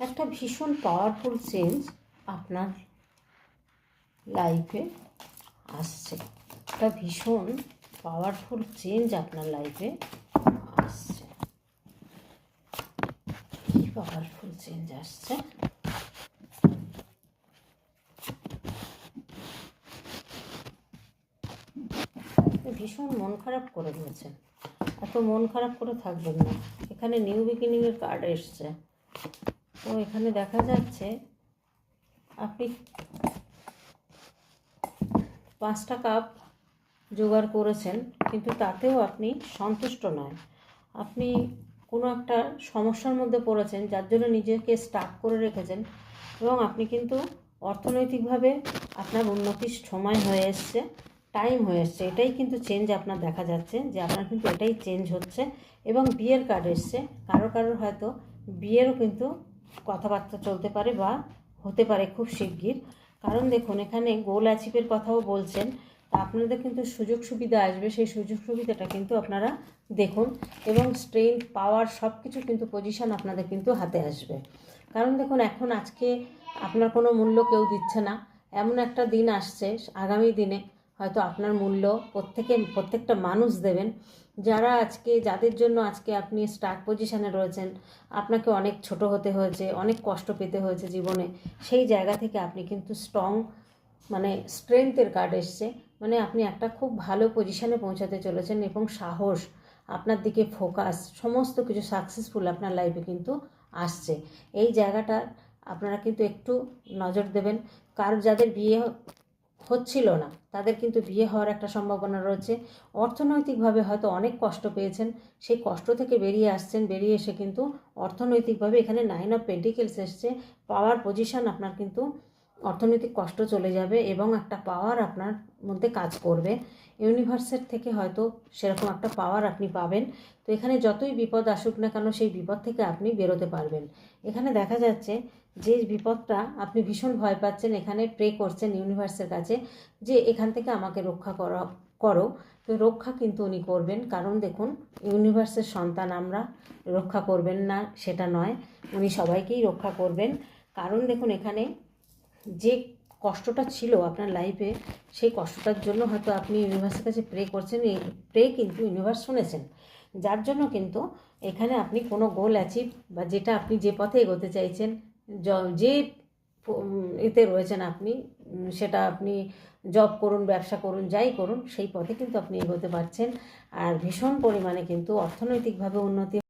একটা ভীষণ powerful change আপনার লাইফে আসছে। একটা ভীষণ পাওয়ারফুল চেঞ্জ আপনার লাইফে আসছে। কি পাওয়ারফুল চেঞ্জ আসছে? ভীষণ মন খারাপ করে দিয়েছেন। এত মন খারাপ করে থাকবেন না। এখানে নিউ বিগিনিংয়ের কার্ড এসছে। তো এখানে দেখা যাচ্ছে আপনি 5টা কাপ জোগাড় করেছেন, কিন্তু তাতেও আপনি সন্তুষ্ট নয়। আপনি কোনো একটা সমস্যার মধ্যে পড়েছেন, যার জন্য নিজেকে স্টাক করে রেখেছেন, এবং আপনি কিন্তু অর্থনৈতিকভাবে আপনার উন্নতির সময় হয়ে এসছে, টাইম হয়ে এসছে। এটাই কিন্তু চেঞ্জ আপনার দেখা যাচ্ছে, যে আপনার কিন্তু এটাই চেঞ্জ হচ্ছে। এবং বিয়ের কার্ড এসছে। কারোর হয়তো বিয়েরও কিন্তু কথাবার্তা চলতে পারে বা হতে পারে খুব শিগগির। কারণ দেখুন, এখানে গোল অ্যাচিভের কথাও বলছেন। তা আপনাদের কিন্তু সুযোগ সুবিধা আসবে। সেই সুযোগ সুবিধাটা কিন্তু আপনারা দেখুন, এবং স্ট্রেংথ, পাওয়ার সব কিছু কিন্তু পজিশন আপনাদের কিন্তু হাতে আসবে। কারণ দেখুন, এখন আজকে আপনার কোনো মূল্য কেউ দিচ্ছে না, এমন একটা দিন আসছে আগামী দিনে হয়তো আপনার মূল্য প্রত্যেকটা মানুষ দেবেন। যাদের জন্য আজকে আপনি স্টার্ট পজিশানে রয়েছেন, আপনাকে অনেক ছোট হতে হয়েছে, অনেক কষ্ট পেতে হয়েছে জীবনে, সেই জায়গা থেকে আপনি কিন্তু স্ট্রং, মানে স্ট্রেংথের কার্ড এসছে। মানে আপনি একটা খুব ভালো পজিশানে পৌঁছাতে চলেছেন, এবং সাহস, আপনার দিকে ফোকাস, সমস্ত কিছু সাকসেসফুল আপনার লাইফে কিন্তু আসছে। এই জায়গাটা আপনারা কিন্তু একটু নজর দেবেন। যাদের বিয়ে হচ্ছিল না, তাদের কিন্তু বিয়ে হওয়ার একটা সম্ভাবনা রয়েছে। অর্থনৈতিকভাবে হয়তো অনেক কষ্ট পেয়েছেন, সেই কষ্ট থেকে বেরিয়ে আসছেন। বেরিয়ে এসে কিন্তু অর্থনৈতিকভাবে এখানে 9 অফ পেন্টিকেলস এসছে। পাওয়ার পজিশন আপনার কিন্তু অর্থনৈতিক কষ্ট চলে যাবে, এবং একটা পাওয়ার আপনার মধ্যে কাজ করবে। ইউনিভার্সের থেকে হয়তো সেরকম একটা পাওয়ার আপনি পাবেন। তো এখানে যতই বিপদ আসুক না কেন, সেই বিপদ থেকে আপনি বেরোতে পারবেন। এখানে দেখা যাচ্ছে যে বিপদটা আপনি ভীষণ ভয় পাচ্ছেন, এখানে প্রে করছেন ইউনিভার্সের কাছে যে এখান থেকে আমাকে রক্ষা করো। তো রক্ষা কিন্তু উনি করবেন। কারণ দেখুন, ইউনিভার্সের সন্তান আমরা, রক্ষা করবেন না সেটা নয়, উনি সবাইকেই রক্ষা করবেন। কারণ দেখুন, এখানে যে কষ্টটা ছিল আপনার লাইফে, সেই কষ্টটার জন্য হয়তো আপনি ইউনিভার্সের কাছে প্রে করছেন। এই প্রে কিন্তু ইউনিভার্স শুনেছেন, যার জন্য কিন্তু এখানে আপনি কোনো গোল অ্যাচিভ, বা যেটা আপনি যে পথে এগোতে চাইছেন, যে এতে রয়েছেন আপনি, সেটা আপনি জব করুন, ব্যবসা করুন, যাই করুন, সেই পথে কিন্তু আপনি এগোতে পারছেন। আর ভীষণ পরিমাণে কিন্তু অর্থনৈতিকভাবে উন্নতি